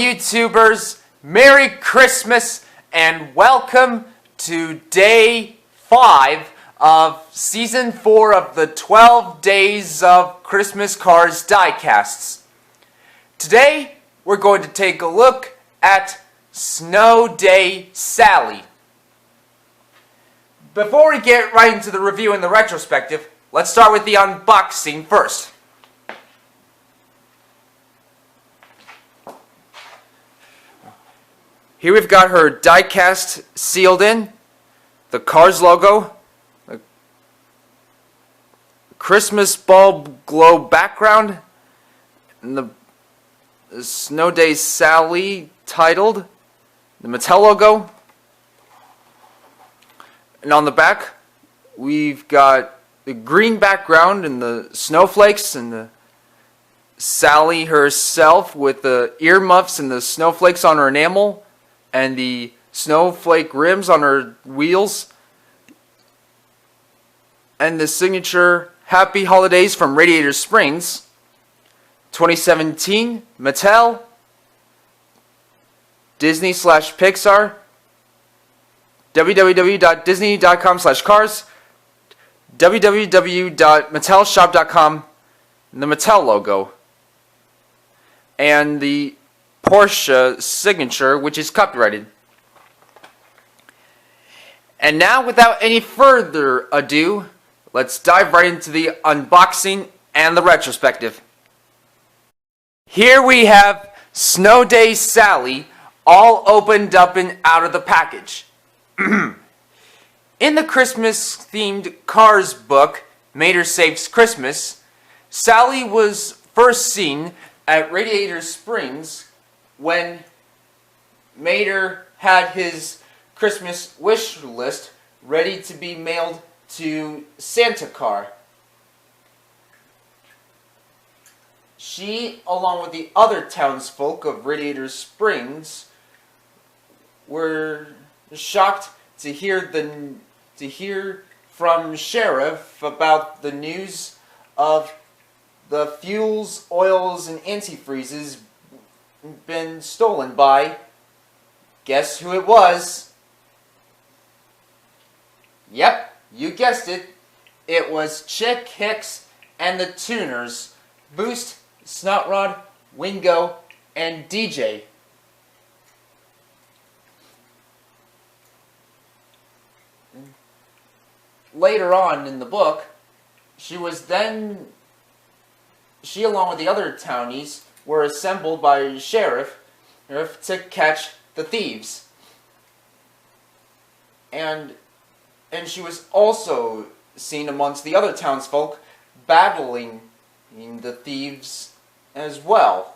YouTubers, Merry Christmas and welcome to day 5 of season 4 of the 12 days of Christmas Cars diecasts. Today we're going to take a look at Snowday Sally. Before we get right into the review and the retrospective, let's start with the unboxing first. Here we've got her diecast sealed in, the Cars logo, a Christmas bulb glow background, and the Snowday Sally titled, the Mattel logo. And on the back, we've got the green background and the snowflakes and the Sally herself with the earmuffs and the snowflakes on her enamel and the snowflake rims on her wheels. And the signature Happy Holidays from Radiator Springs, 2017, Mattel, Disney/Pixar, www.disney.com/cars, www.mattelshop.com, the Mattel logo, and the Porsche signature, which is copyrighted. And now, without any further ado, let's dive right into the unboxing and the retrospective. Here we have Snowday Sally all opened up and out of the package. In the Christmas-themed Cars book, Matersaveschristmas, Sally was first seen at Radiator Springs when Mater had his Christmas wish list ready to be mailed to Santa Car. She, along with the other townsfolk of Radiator Springs, were shocked to hear from Sheriff about the news of the fuels, oils, and antifreezes been stolen by, guess who it was? Yep, you guessed it. It was Chick Hicks and the Tuners, Boost, Snotrod, Wingo, and DJ. Later on in the book, she along with the other townies were assembled by Sheriff to catch the thieves. And she was also seen amongst the other townsfolk battling the thieves as well.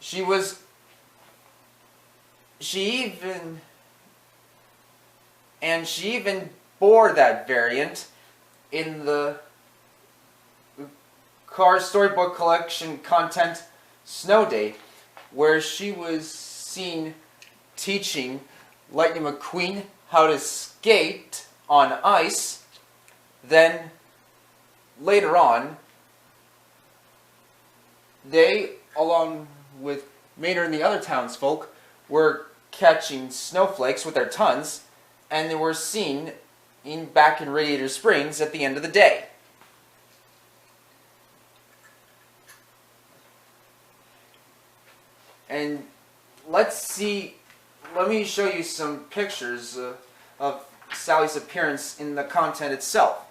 She even bore that variant in the Cars Storybook Collection content Snowday, where she was seen teaching Lightning McQueen how to skate on ice. Then later on, they, along with Mater and the other townsfolk, were catching snowflakes with their tons, and they were seen back in Radiator Springs at the end of the day. And let me show you some pictures of Sally's appearance in the content itself.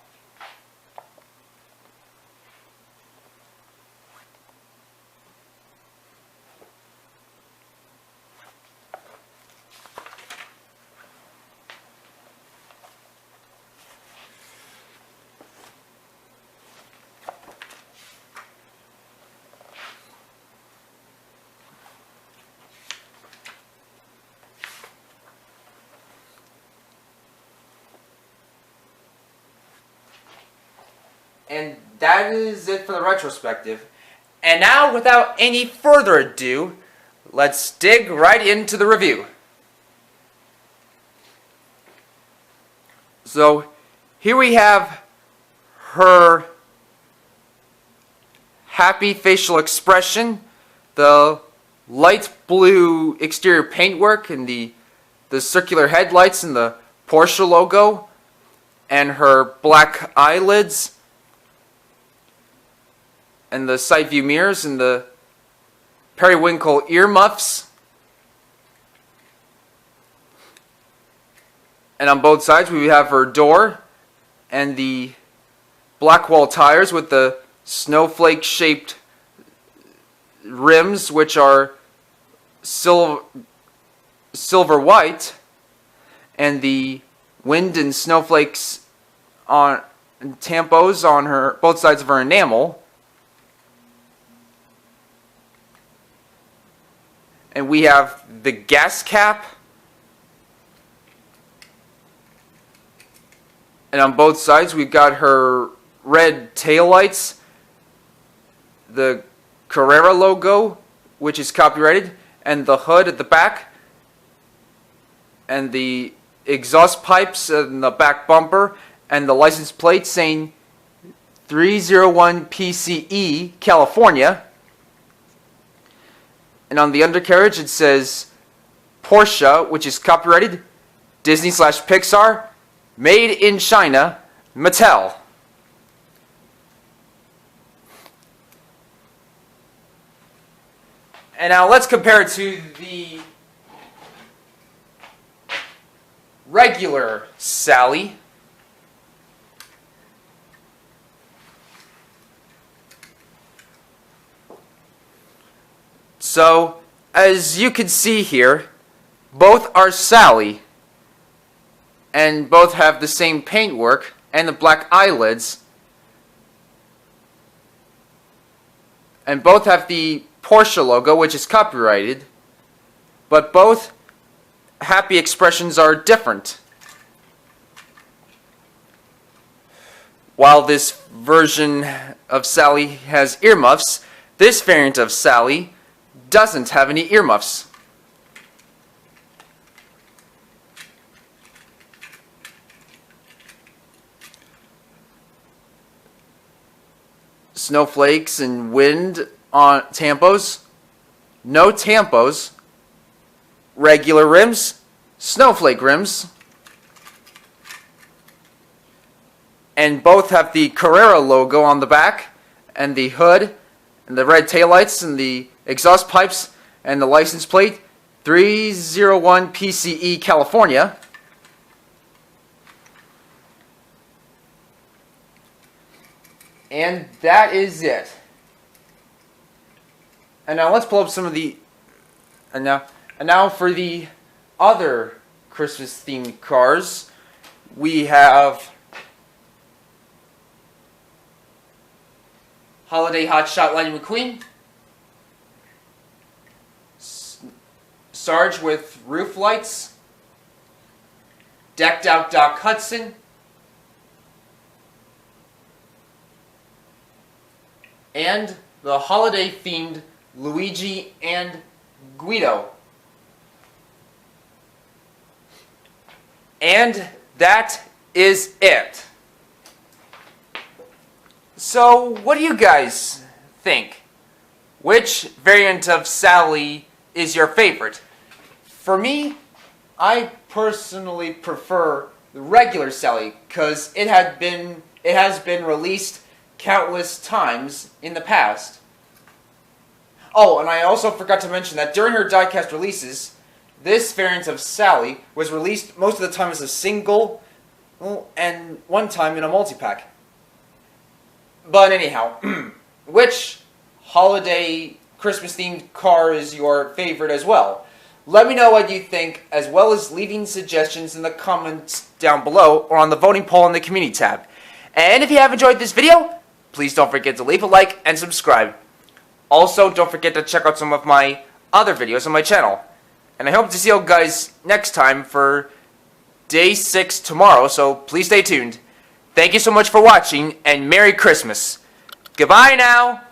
And that is it for the retrospective. And now, without any further ado, let's dig right into the review. So, here we have her happy facial expression, the light blue exterior paintwork, and the circular headlights and the Porsche logo, and her black eyelids, and the side view mirrors, and the periwinkle earmuffs. And on both sides we have her door and the black wall tires with the snowflake shaped rims, which are silver white, and the wind and snowflakes on tampos on her both sides of her enamel. And we have the gas cap, and on both sides we've got her red taillights, the Carrera logo, which is copyrighted, and the hood at the back, and the exhaust pipes and the back bumper, and the license plate saying 301 PCE, California. And on the undercarriage it says Porsche, which is copyrighted, Disney/Pixar, made in China, Mattel. And now let's compare it to the regular Sally. So, as you can see here, both are Sally, and both have the same paintwork and the black eyelids, and both have the Porsche logo, which is copyrighted, but both happy expressions are different. While this version of Sally has earmuffs, this variant of Sally doesn't have any earmuffs. Snowflakes and wind on tampos, no tampos, regular rims, snowflake rims, and both have the Carrera logo on the back, and the hood, and the red taillights, and the exhaust pipes, and the license plate 301 PCE, California. And that is it. And now let's pull up some of the and now for the other Christmas themed cars. We have Holiday Hotshot Lightning McQueen, Sarge with roof lights, Decked Out Doc Hudson, and the holiday-themed Luigi and Guido. And that is it. So, what do you guys think? Which variant of Sally is your favorite? For me, I personally prefer the regular Sally because it has been released countless times in the past. Oh, and I also forgot to mention that during her diecast releases, this variant of Sally was released most of the time as a single, and one time in a multi-pack. But anyhow, which holiday Christmas-themed car is your favorite as well? Let me know what you think, as well as leaving suggestions in the comments down below or on the voting poll in the community tab. And if you have enjoyed this video, please don't forget to leave a like and subscribe. Also, don't forget to check out some of my other videos on my channel. And I hope to see you guys next time for day 6 tomorrow, so please stay tuned. Thank you so much for watching, and Merry Christmas. Goodbye now!